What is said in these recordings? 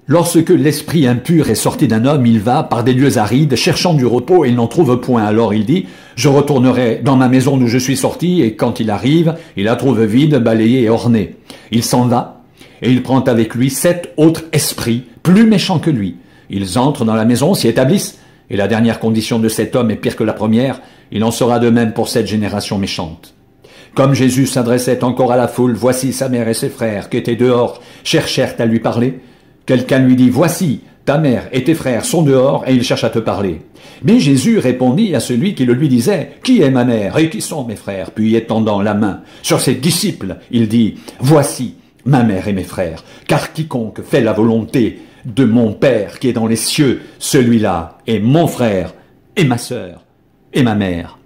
Lorsque l'esprit impur est sorti d'un homme, il va par des lieux arides, cherchant du repos et il n'en trouve point. Alors il dit, je retournerai dans ma maison d'où je suis sorti, et quand il arrive, il la trouve vide, balayée et ornée. Il s'en va, et il prend avec lui 7 autres esprits, plus méchants que lui. Ils entrent dans la maison, s'y établissent, et la dernière condition de cet homme est pire que la première, il en sera de même pour cette génération méchante. Comme Jésus s'adressait encore à la foule, voici sa mère et ses frères qui étaient dehors, cherchèrent à lui parler. Quelqu'un lui dit, voici, ta mère et tes frères sont dehors et ils cherchent à te parler. Mais Jésus répondit à celui qui le lui disait, qui est ma mère et qui sont mes frères? Puis étendant la main sur ses disciples, il dit, voici ma mère et mes frères, car quiconque fait la volonté de mon Père qui est dans les cieux, celui-là est mon frère et ma sœur et ma mère.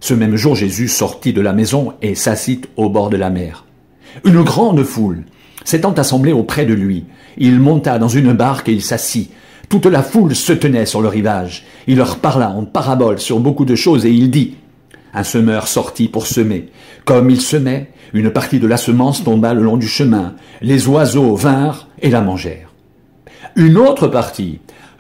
Ce même jour, Jésus sortit de la maison et s'assit au bord de la mer. Une grande foule s'étant assemblée auprès de lui, il monta dans une barque et il s'assit. Toute la foule se tenait sur le rivage. Il leur parla en paraboles sur beaucoup de choses et il dit, un semeur sortit pour semer. Comme il semait, une partie de la semence tomba le long du chemin. Les oiseaux vinrent et la mangèrent. Une autre partie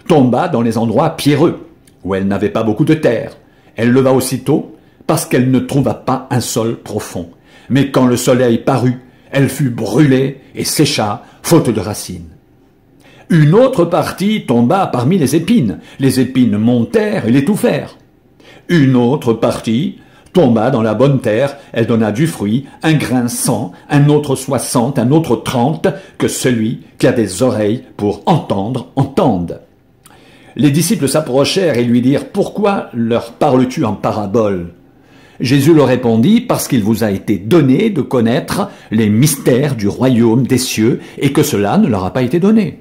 tomba dans les endroits pierreux, où elle n'avait pas beaucoup de terre. Elle leva aussitôt, parce qu'elle ne trouva pas un sol profond. Mais quand le soleil parut, elle fut brûlée et sécha, faute de racines. Une autre partie tomba parmi les épines montèrent et l'étouffèrent. Une autre partie tomba dans la bonne terre, elle donna du fruit, un grain 100, un autre 60, un autre 30, que celui qui a des oreilles pour entendre, entende. Les disciples s'approchèrent et lui dirent, pourquoi leur parles-tu en parabole? Jésus leur répondit, parce qu'il vous a été donné de connaître les mystères du royaume des cieux et que cela ne leur a pas été donné.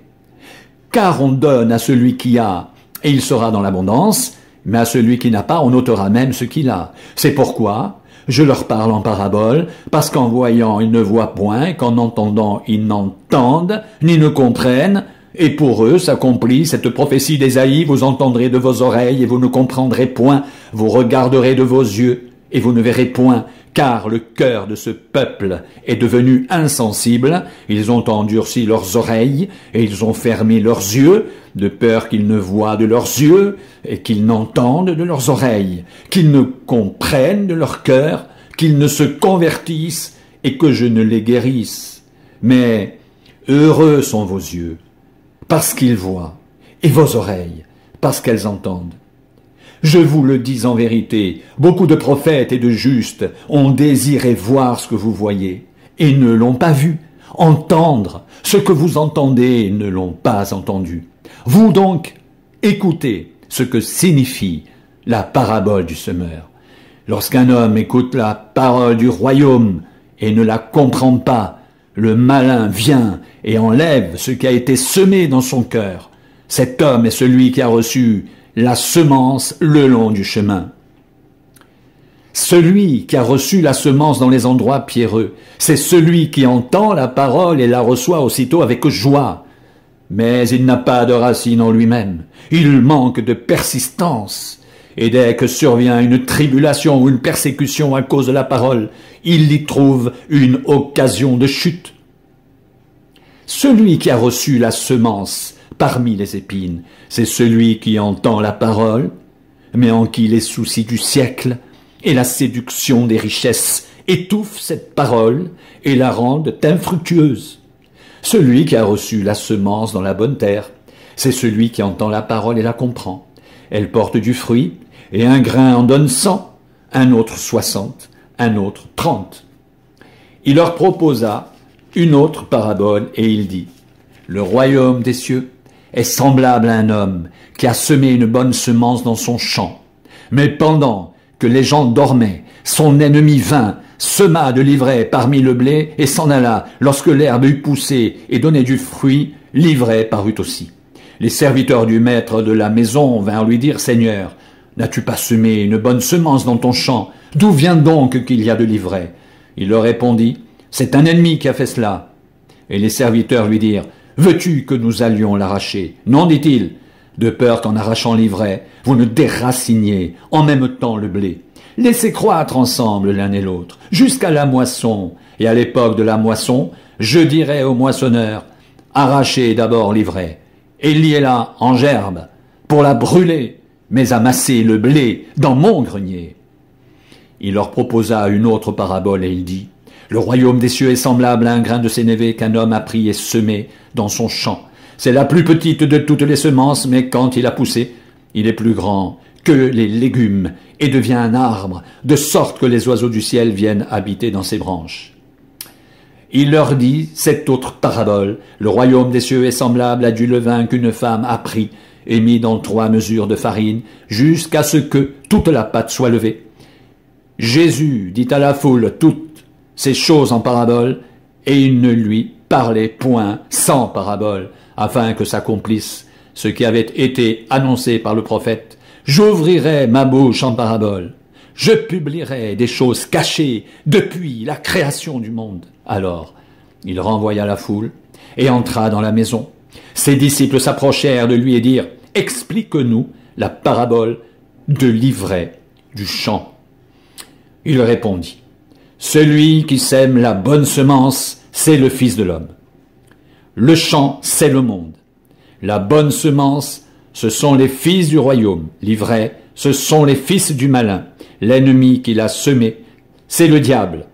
Car on donne à celui qui a, et il sera dans l'abondance, mais à celui qui n'a pas, on ôtera même ce qu'il a. C'est pourquoi je leur parle en parabole, parce qu'en voyant, ils ne voient point, qu'en entendant, ils n'entendent, ni ne comprennent, et pour eux s'accomplit cette prophétie d'Ésaïe, vous entendrez de vos oreilles et vous ne comprendrez point, vous regarderez de vos yeux et vous ne verrez point, car le cœur de ce peuple est devenu insensible, ils ont endurci leurs oreilles et ils ont fermé leurs yeux, de peur qu'ils ne voient de leurs yeux et qu'ils n'entendent de leurs oreilles, qu'ils ne comprennent de leur cœur, qu'ils ne se convertissent et que je ne les guérisse. Mais heureux sont vos yeux, parce qu'ils voient, et vos oreilles, parce qu'elles entendent. Je vous le dis en vérité, beaucoup de prophètes et de justes ont désiré voir ce que vous voyez, et ne l'ont pas vu, entendre ce que vous entendez, et ne l'ont pas entendu. Vous donc, écoutez ce que signifie la parabole du semeur. Lorsqu'un homme écoute la parole du royaume et ne la comprend pas, le malin vient et enlève ce qui a été semé dans son cœur. Cet homme est celui qui a reçu la semence le long du chemin. Celui qui a reçu la semence dans les endroits pierreux, c'est celui qui entend la parole et la reçoit aussitôt avec joie. Mais il n'a pas de racine en lui-même. Il manque de persistance. Et dès que survient une tribulation ou une persécution à cause de la parole, il y trouve une occasion de chute. Celui qui a reçu la semence parmi les épines, c'est celui qui entend la parole, mais en qui les soucis du siècle et la séduction des richesses étouffent cette parole et la rendent infructueuse. Celui qui a reçu la semence dans la bonne terre, c'est celui qui entend la parole et la comprend. Elle porte du fruit, et un grain en donne 100, un autre 60, un autre 30. Il leur proposa une autre parabole, et il dit, « Le royaume des cieux est semblable à un homme qui a semé une bonne semence dans son champ. Mais pendant que les gens dormaient, son ennemi vint, sema de l'ivraie parmi le blé et s'en alla. Lorsque l'herbe eut poussé et donné du fruit, l'ivraie parut aussi. Les serviteurs du maître de la maison vinrent lui dire, « Seigneur, n'as-tu pas semé une bonne semence dans ton champ? D'où vient donc qu'il y a de l'ivraie ?» Il leur répondit, « C'est un ennemi qui a fait cela. » Et les serviteurs lui dirent, « Veux-tu que nous allions l'arracher? » Non, dit-il, de peur qu'en arrachant l'ivraie, vous ne déraciniez en même temps le blé. Laissez croître ensemble l'un et l'autre, jusqu'à la moisson. Et à l'époque de la moisson, je dirai aux moissonneurs, Arrachez d'abord l'ivraie, et liez-la en gerbe, pour la brûler, mais amassez le blé dans mon grenier. » Il leur proposa une autre parabole, et il dit, « Le royaume des cieux est semblable à un grain de sénévé qu'un homme a pris et semé dans son champ. C'est la plus petite de toutes les semences, mais quand il a poussé, il est plus grand que les légumes et devient un arbre, de sorte que les oiseaux du ciel viennent habiter dans ses branches. » Il leur dit cette autre parabole, « Le royaume des cieux est semblable à du levain qu'une femme a pris et mis dans 3 mesures de farine, jusqu'à ce que toute la pâte soit levée. » Jésus dit à la foule toutes ces choses en parabole, et il ne lui parlait point sans parabole, afin que s'accomplisse ce qui avait été annoncé par le prophète. « J'ouvrirai ma bouche en parabole, je publierai des choses cachées depuis la création du monde. » Alors, il renvoya la foule et entra dans la maison. Ses disciples s'approchèrent de lui et dirent, « Explique-nous la parabole de l'ivraie du champ. » Il répondit, « Celui qui sème la bonne semence, c'est le Fils de l'homme. Le champ, c'est le monde. La bonne semence, ce sont les fils du royaume. L'ivraie, ce sont les fils du malin. L'ennemi qui l'a semé, c'est le diable.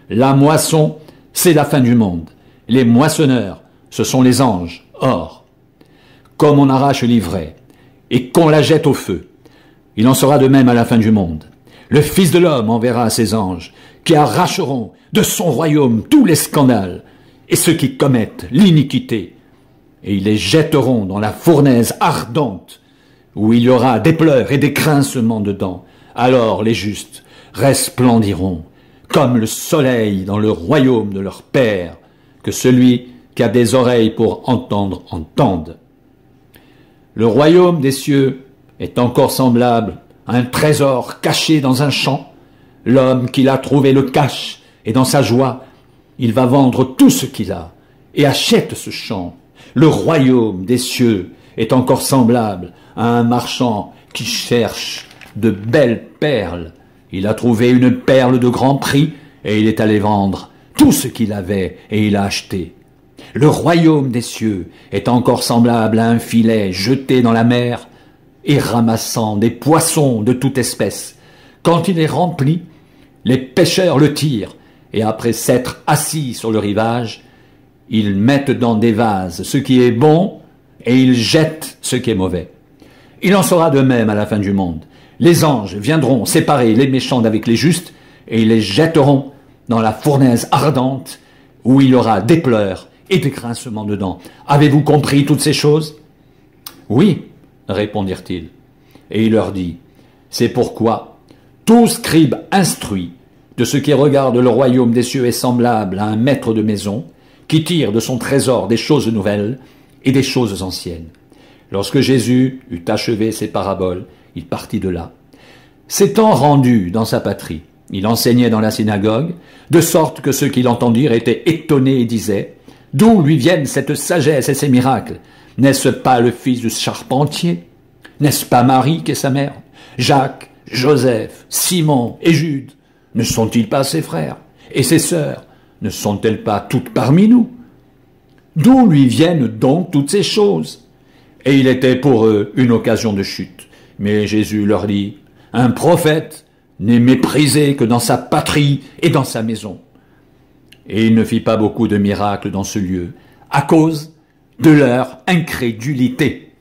La moisson, c'est la fin du monde. Les moissonneurs, ce sont les anges. Or, comme on arrache l'ivraie et qu'on la jette au feu, il en sera de même à la fin du monde. Le Fils de l'homme enverra ses anges qui arracheront de son royaume tous les scandales et ceux qui commettent l'iniquité, et ils les jetteront dans la fournaise ardente où il y aura des pleurs et des grincements de dents. Alors les justes resplendiront comme le soleil dans le royaume de leur Père. Que celui qui a des oreilles pour entendre, entende. Le royaume des cieux est encore semblable à un trésor caché dans un champ. L'homme qui l'a trouvé le cache, et dans sa joie, il va vendre tout ce qu'il a et achète ce champ. Le royaume des cieux est encore semblable à un marchand qui cherche de belles perles. Il a trouvé une perle de grand prix et il est allé vendre tout ce qu'il avait et il a acheté. Le royaume des cieux est encore semblable à un filet jeté dans la mer et ramassant des poissons de toute espèce. Quand il est rempli, les pêcheurs le tirent et après s'être assis sur le rivage, ils mettent dans des vases ce qui est bon et ils jettent ce qui est mauvais. Il en sera de même à la fin du monde. Les anges viendront séparer les méchants d'avec les justes et ils les jetteront dans la fournaise ardente où il y aura des pleurs et des grincements de dents. Avez-vous compris toutes ces choses? Oui, répondirent-ils. Et il leur dit, c'est pourquoi tout scribe instruit de ce qui regarde le royaume des cieux est semblable à un maître de maison qui tire de son trésor des choses nouvelles et des choses anciennes. Lorsque Jésus eut achevé ses paraboles, il partit de là. S'étant rendu dans sa patrie, il enseignait dans la synagogue, de sorte que ceux qui l'entendirent étaient étonnés et disaient, « D'où lui viennent cette sagesse et ces miracles? N'est-ce pas le fils du charpentier? N'est-ce pas Marie qui est sa mère? Jacques, Joseph, Simon et Jude? Ne sont-ils pas ses frères? Et ses sœurs, ne sont-elles pas toutes parmi nous? D'où lui viennent donc toutes ces choses? » Et il était pour eux une occasion de chute. Mais Jésus leur dit, « Un prophète n'est méprisé que dans sa patrie et dans sa maison. » Et il ne fit pas beaucoup de miracles dans ce lieu, à cause de leur incrédulité.